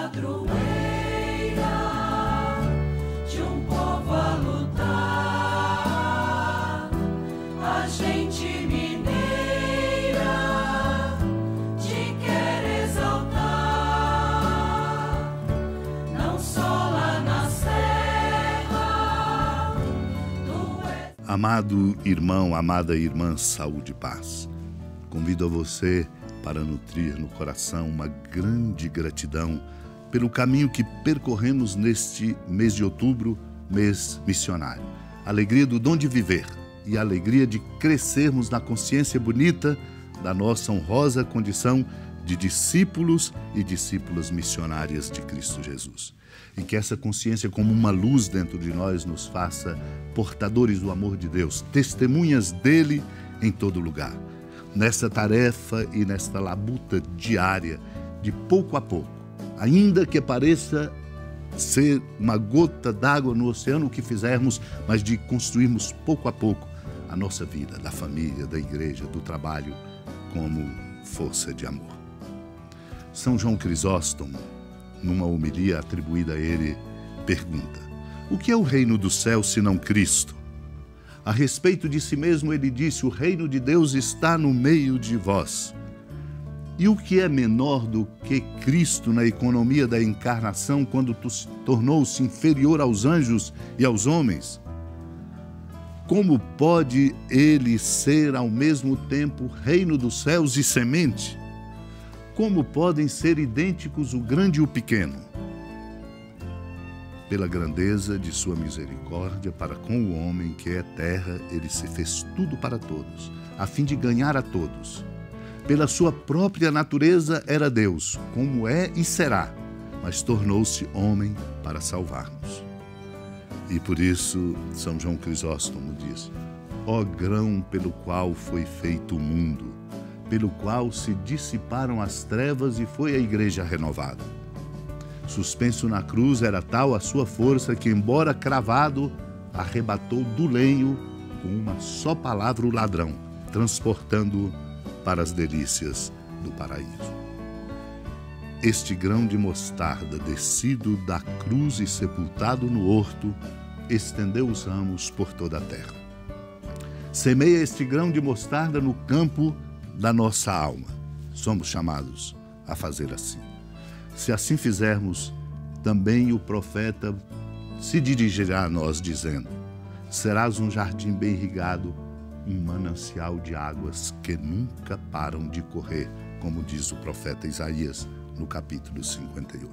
padroeira de um povo a lutar, a gente mineira te quer exaltar, não só lá na serra. Amado irmão, amada irmã, saúde e paz. Convido a você para nutrir no coração uma grande gratidão pelo caminho que percorremos neste mês de outubro, mês missionário. Alegria do dom de viver e a alegria de crescermos na consciência bonita da nossa honrosa condição de discípulos e discípulas missionárias de Cristo Jesus. E que essa consciência, como uma luz dentro de nós, nos faça portadores do amor de Deus, testemunhas dele em todo lugar. Nessa tarefa e nesta labuta diária, de pouco a pouco, ainda que pareça ser uma gota d'água no oceano o que fizermos, mas de construirmos pouco a pouco a nossa vida, da família, da igreja, do trabalho, como força de amor. São João Crisóstomo, numa homilia atribuída a ele, pergunta: o que é o reino do céu senão Cristo? A respeito de si mesmo, ele disse: o reino de Deus está no meio de vós. E o que é menor do que Cristo na economia da encarnação, quando tornou-se inferior aos anjos e aos homens? Como pode ele ser ao mesmo tempo reino dos céus e semente? Como podem ser idênticos o grande e o pequeno? Pela grandeza de sua misericórdia para com o homem, que é terra, ele se fez tudo para todos, a fim de ganhar a todos. Pela sua própria natureza era Deus, como é e será, mas tornou-se homem para salvar-nos. E por isso, São João Crisóstomo diz: ó grão pelo qual foi feito o mundo, pelo qual se dissiparam as trevas e foi a igreja renovada. Suspenso na cruz, era tal a sua força que, embora cravado, arrebatou do lenho com uma só palavra o ladrão, transportando-o para as delícias do paraíso. Este grão de mostarda, descido da cruz e sepultado no horto, estendeu os ramos por toda a terra. Semeia este grão de mostarda no campo da nossa alma. Somos chamados a fazer assim. Se assim fizermos, também o profeta se dirigirá a nós, dizendo: serás um jardim bem irrigado, um manancial de águas que nunca param de correr, como diz o profeta Isaías, no capítulo 58.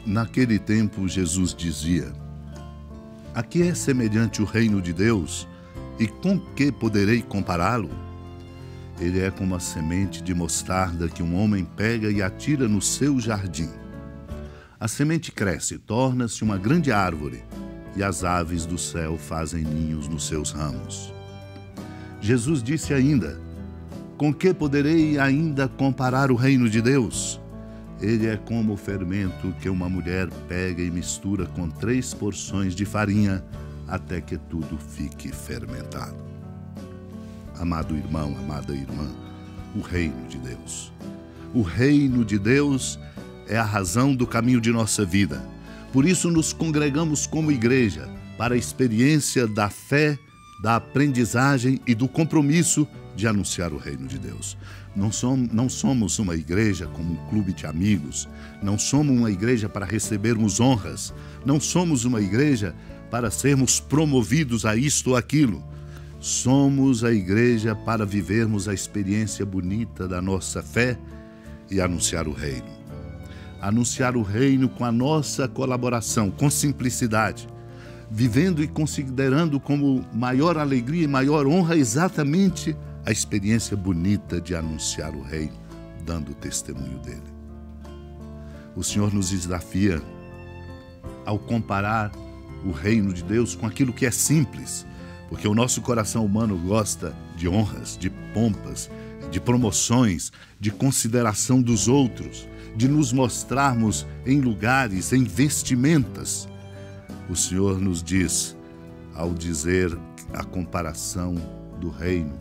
Naquele tempo, Jesus dizia: a que é semelhante o reino de Deus, e com que poderei compará-lo? Ele é como a semente de mostarda que um homem pega e atira no seu jardim. A semente cresce, torna-se uma grande árvore, e as aves do céu fazem ninhos nos seus ramos. Jesus disse ainda: com que poderei ainda comparar o reino de Deus? Ele é como o fermento que uma mulher pega e mistura com 3 porções de farinha, até que tudo fique fermentado. Amado irmão, amada irmã, o reino de Deus. O reino de Deus é a razão do caminho de nossa vida. Por isso nos congregamos como igreja, para a experiência da fé, da aprendizagem e do compromisso de anunciar o reino de Deus. Não somos uma igreja como um clube de amigos, não somos uma igreja para recebermos honras, não somos uma igreja para sermos promovidos a isto ou aquilo. Somos a igreja para vivermos a experiência bonita da nossa fé e anunciar o reino. Anunciar o reino com a nossa colaboração, com simplicidade, vivendo e considerando como maior alegria e maior honra exatamente a experiência bonita de anunciar o reino, dando testemunho dele. O Senhor nos desafia ao comparar o reino de Deus com aquilo que é simples, porque o nosso coração humano gosta de honras, de pompas, de promoções, de consideração dos outros, de nos mostrarmos em lugares, em vestimentas. O Senhor nos diz, ao dizer a comparação do reino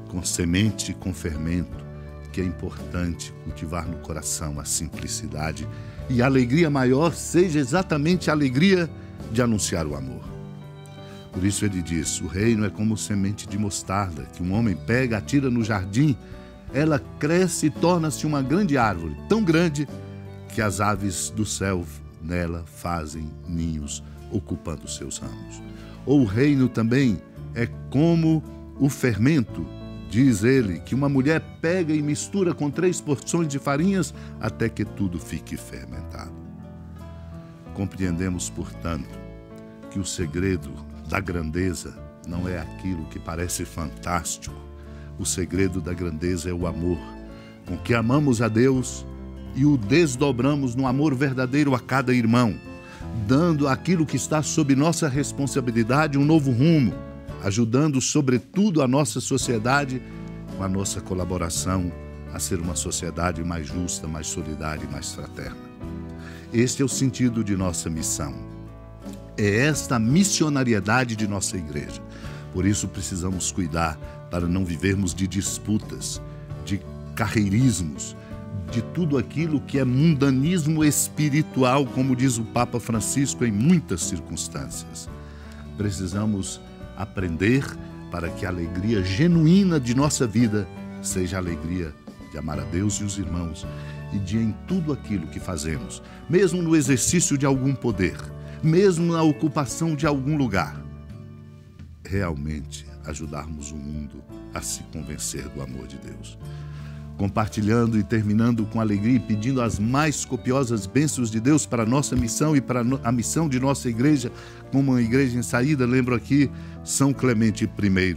com semente e com fermento, que é importante cultivar no coração a simplicidade e a alegria maior seja exatamente a alegria de anunciar o amor. Por isso ele diz, o reino é como semente de mostarda, que um homem pega, atira no jardim, ela cresce e torna-se uma grande árvore, tão grande que as aves do céu nela fazem ninhos, ocupando seus ramos. Ou o reino também é como o fermento, diz ele, que uma mulher pega e mistura com 3 porções de farinhas até que tudo fique fermentado. Compreendemos, portanto, que o segredo da grandeza não é aquilo que parece fantástico. O segredo da grandeza é o amor, com que amamos a Deus e o desdobramos no amor verdadeiro a cada irmão, dando aquilo que está sob nossa responsabilidade um novo rumo, ajudando sobretudo a nossa sociedade com a nossa colaboração a ser uma sociedade mais justa, mais solidária e mais fraterna. Este é o sentido de nossa missão. É esta a missionariedade de nossa igreja. Por isso precisamos cuidar para não vivermos de disputas, de carreirismos, de tudo aquilo que é mundanismo espiritual, como diz o Papa Francisco em muitas circunstâncias. Precisamos aprender para que a alegria genuína de nossa vida seja a alegria de amar a Deus e os irmãos e de em tudo aquilo que fazemos, mesmo no exercício de algum poder, mesmo na ocupação de algum lugar, realmente ajudarmos o mundo a se convencer do amor de Deus. Compartilhando e terminando com alegria e pedindo as mais copiosas bênçãos de Deus para a nossa missão e para a missão de nossa igreja, como uma igreja em saída, lembro aqui São Clemente I,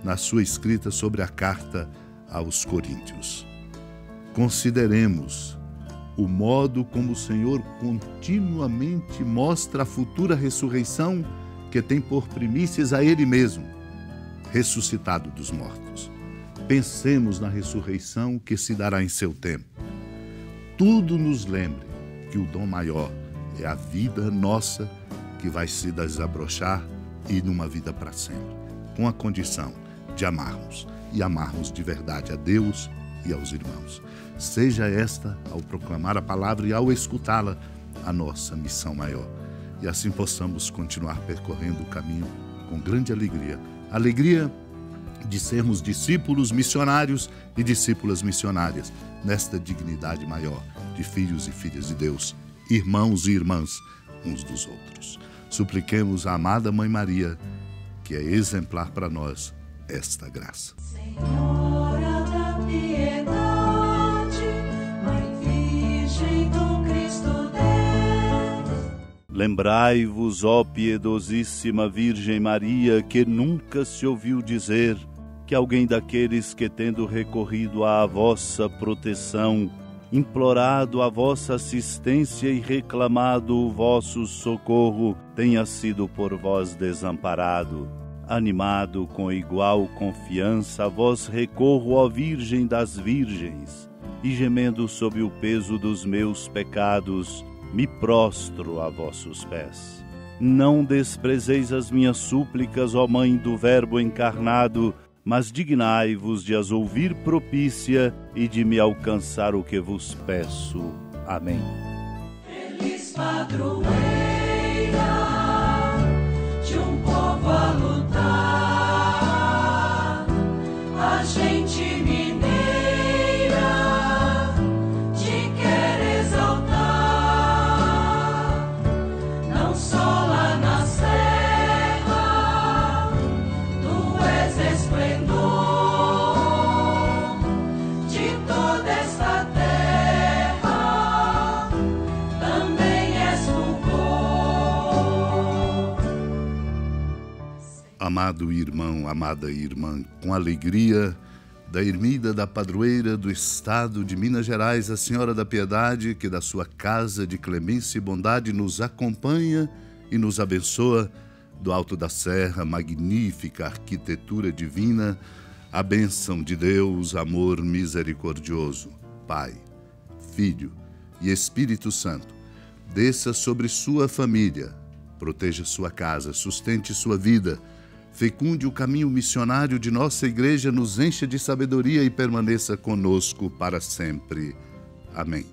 na sua escrita sobre a carta aos Coríntios. Consideremos o modo como o Senhor continuamente mostra a futura ressurreição que tem por primícias a Ele mesmo, ressuscitado dos mortos. Pensemos na ressurreição que se dará em seu tempo. Tudo nos lembre que o dom maior é a vida nossa que vai se desabrochar e numa vida para sempre, com a condição de amarmos e amarmos de verdade a Deus e aos irmãos. Seja esta, ao proclamar a palavra e ao escutá-la, a nossa missão maior. E assim possamos continuar percorrendo o caminho com grande alegria. Alegria de sermos discípulos missionários e discípulas missionárias, nesta dignidade maior de filhos e filhas de Deus, irmãos e irmãs uns dos outros. Supliquemos a amada Mãe Maria, que é exemplar para nós, esta graça. Senhora da piedade, Mãe Virgem do Cristo Deus. Lembrai-vos, ó piedosíssima Virgem Maria, que nunca se ouviu dizer que alguém daqueles que, tendo recorrido à vossa proteção, implorado a vossa assistência e reclamado o vosso socorro, tenha sido por vós desamparado. Animado com igual confiança, a vós recorro, ó Virgem das Virgens, e gemendo sob o peso dos meus pecados, me prostro a vossos pés. Não desprezeis as minhas súplicas, ó Mãe do Verbo encarnado, mas dignai-vos de as ouvir propícia e de me alcançar o que vos peço. Amém. Feliz padroeira de um povo a lutar, a gente mineira te quer exaltar, não só lá na serra, tu és esplendor de toda esta terra, também és fulgor. Amado irmão, amada irmã, com alegria da ermida da padroeira do estado de Minas Gerais, a Senhora da Piedade, que da sua casa de clemência e bondade nos acompanha e nos abençoa, do alto da serra, magnífica arquitetura divina, a bênção de Deus, amor misericordioso, Pai, Filho e Espírito Santo, desça sobre sua família, proteja sua casa, sustente sua vida, fecunde o caminho missionário de nossa Igreja, nos encha de sabedoria e permaneça conosco para sempre. Amém.